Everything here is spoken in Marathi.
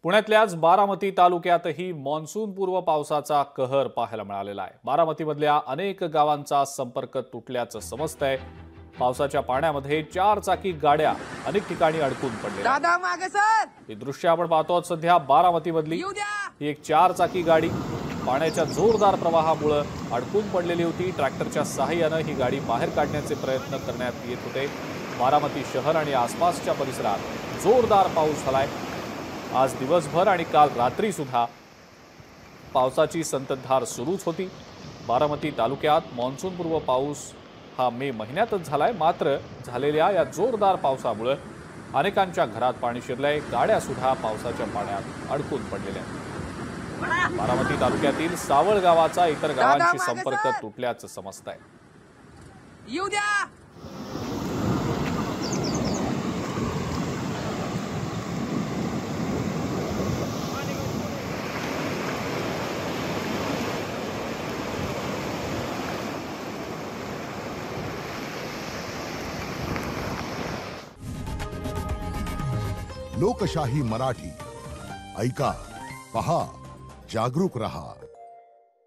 पुण्यातल्याच बारामती तालुक्यातही मान्सूनपूर्व पावसाचा कहर पाहायला मिळालेला आहे। बारामतीमधल्या अनेक गावांचा संपर्क तुटल्याचं समजतंय। पावसाच्या पाण्यामध्ये 4 चाकी गाड्या अनेक ठिकाणी अडकून पडल्या। दादा मागे सर, ही दृश्य आपण पाहतो आहोत सध्या बारामतीमधली। ही एक 4 चाकी गाडी पाण्याच्या जोरदार प्रवाहामुळे अडकून पडलेली होती। ट्रॅक्टरच्या सहाय्याने ही गाडी बाहेर काढण्याचे प्रयत्न करण्यात येत होते। बारामती शहर आणि आसपासच्या परिसरात जोरदार पाऊस झालाय। आज दिवसभर आणि काल रात्री सुद्धा पावसाची संततधार सुरूच होती। बारामती तालुक्यात मान्सूनपूर्व पाऊस हा मे महिन्यातच झालाय, मात्र झालेल्या या जोरदार पावसामुळे अनेकांच्या घरात पाणी शिरलंय। गाड्या सुद्धा पावसाच्या पाण्यात अडकून पडलेल्या आहेत। बारामती तालुक्यातील सावळ गावाचा इतर गावांशी संपर्क तुटल्याचं समजतंय। येऊ द्या। लोकशाही मराठी ऐका, पहा, जागरूक रहा।